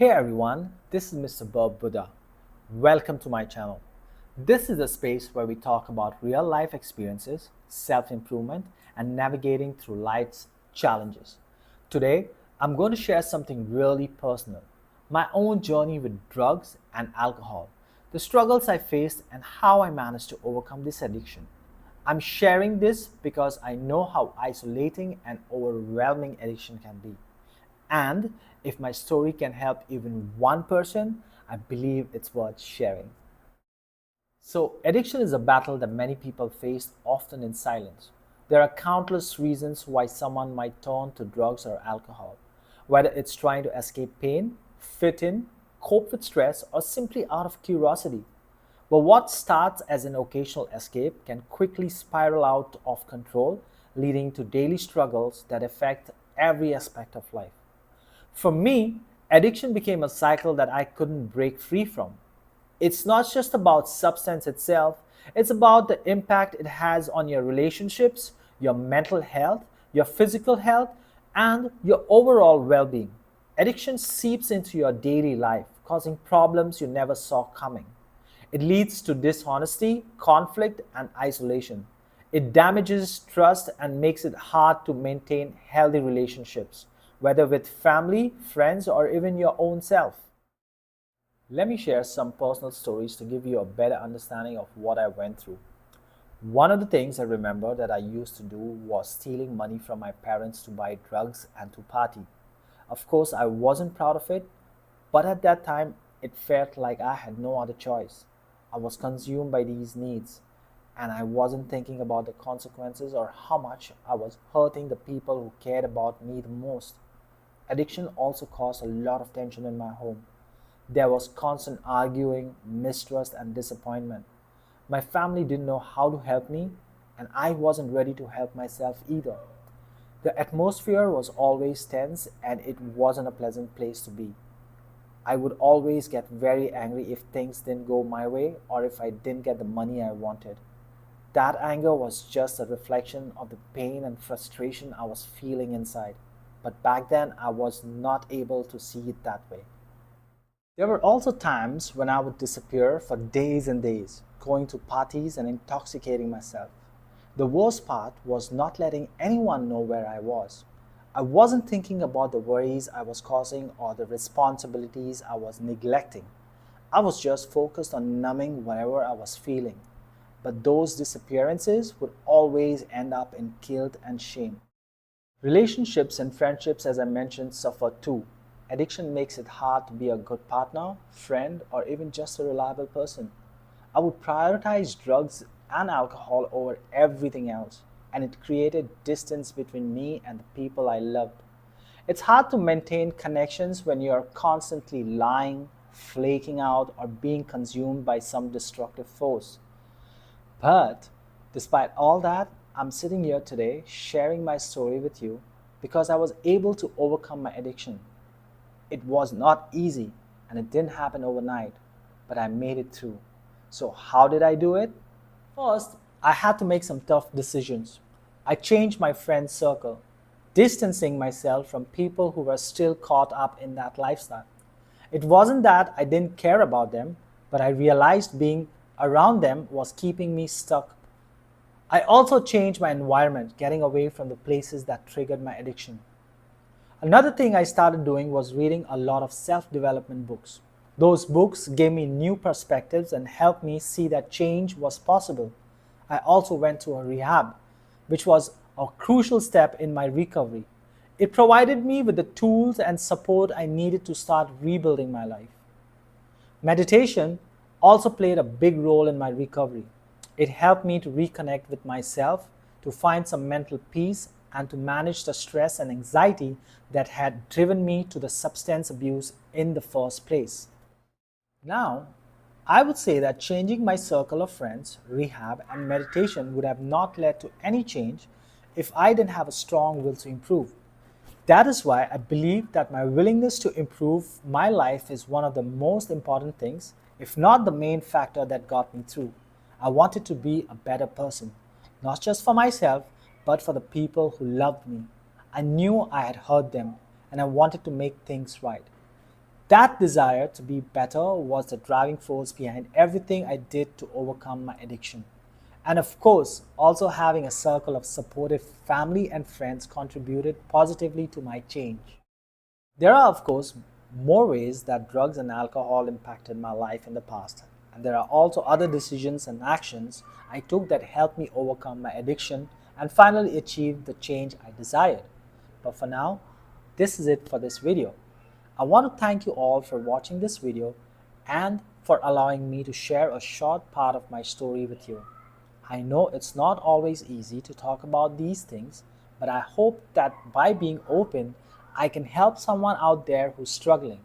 Hey everyone, this is Mr. Bob Buddha. Welcome to my channel. This is a space where we talk about real life experiences, self improvement, and navigating through life's challenges. Today, I'm going to share something really personal, my own journey with drugs and alcohol, the struggles I faced, and how I managed to overcome this addiction. I'm sharing this because I know how isolating and overwhelming addiction can be. And if my story can help even one person, I believe it's worth sharing. So, addiction is a battle that many people face, often in silence. There are countless reasons why someone might turn to drugs or alcohol, whether it's trying to escape pain, fit in, cope with stress, or simply out of curiosity. But what starts as an occasional escape can quickly spiral out of control, leading to daily struggles that affect every aspect of life. For me, addiction became a cycle that I couldn't break free from. It's not just about substance itself, it's about the impact it has on your relationships, your mental health, your physical health, and your overall well being. Addiction seeps into your daily life, causing problems you never saw coming. It leads to dishonesty, conflict, and isolation. It damages trust and makes it hard to maintain healthy relationships, whether with family, friends, or even your own self. Let me share some personal stories to give you a better understanding of what I went through. One of the things I remember that I used to do was stealing money from my parents to buy drugs and to party. Of course, I wasn't proud of it, but at that time, it felt like I had no other choice. I was consumed by these needs, and I wasn't thinking about the consequences or how much I was hurting the people who cared about me the most. Addiction also caused a lot of tension in my home. There was constant arguing, mistrust, and disappointment. My family didn't know how to help me, and I wasn't ready to help myself either. The atmosphere was always tense, and it wasn't a pleasant place to be. I would always get very angry if things didn't go my way or if I didn't get the money I wanted. That anger was just a reflection of the pain and frustration I was feeling inside. But back then, I was not able to see it that way. There were also times when I would disappear for days and days, going to parties and intoxicating myself. The worst part was not letting anyone know where I was. I wasn't thinking about the worries I was causing or the responsibilities I was neglecting. I was just focused on numbing whatever I was feeling. But those disappearances would always end up in guilt and shame. Relationships and friendships, as I mentioned, suffer too. Addiction makes it hard to be a good partner, friend, or even just a reliable person. I would prioritize drugs and alcohol over everything else, and it created distance between me and the people I loved. It's hard to maintain connections when you're constantly lying, flaking out, or being consumed by some destructive force. But despite all that, I'm sitting here today sharing my story with you because I was able to overcome my addiction. It was not easy and it didn't happen overnight, but I made it through. So, how did I do it? First, I had to make some tough decisions. I changed my friend circle, distancing myself from people who were still caught up in that lifestyle. It wasn't that I didn't care about them, but I realized being around them was keeping me stuck. I also changed my environment, getting away from the places that triggered my addiction. Another thing I started doing was reading a lot of self development books. Those books gave me new perspectives and helped me see that change was possible. I also went to a rehab, which was a crucial step in my recovery. It provided me with the tools and support I needed to start rebuilding my life. Meditation also played a big role in my recovery. It helped me to reconnect with myself, to find some mental peace, and to manage the stress and anxiety that had driven me to the substance abuse in the first place. Now, I would say that changing my circle of friends, rehab, and meditation would have not led to any change if I didn't have a strong will to improve. That is why I believe that my willingness to improve my life is one of the most important things, if not the main factor that got me through. I wanted to be a better person, not just for myself, but for the people who loved me. I knew I had hurt them, and I wanted to make things right. That desire to be better was the driving force behind everything I did to overcome my addiction. And of course, also having a circle of supportive family and friends contributed positively to my change. There are, of course, more ways that drugs and alcohol impacted my life in the past, and there are also other decisions and actions I took that helped me overcome my addiction and finally achieve the change I desired. But for now, this is it for this video. I want to thank you all for watching this video and for allowing me to share a short part of my story with you. I know it's not always easy to talk about these things, but I hope that by being open, I can help someone out there who's struggling.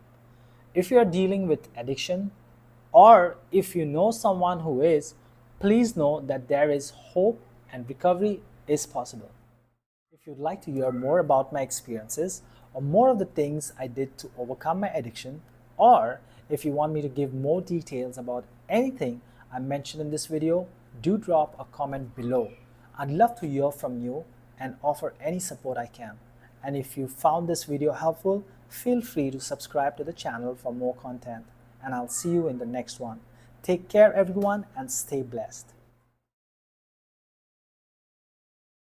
If you're dealing with addiction, or if you know someone who is, please know that there is hope and recovery is possible. If you'd like to hear more about my experiences or more of the things I did to overcome my addiction, or if you want me to give more details about anything I mentioned in this video, do drop a comment below. I'd love to hear from you and offer any support I can. And if you found this video helpful, feel free to subscribe to the channel for more content. And I'll see you in the next one. Take care everyone and stay blessed.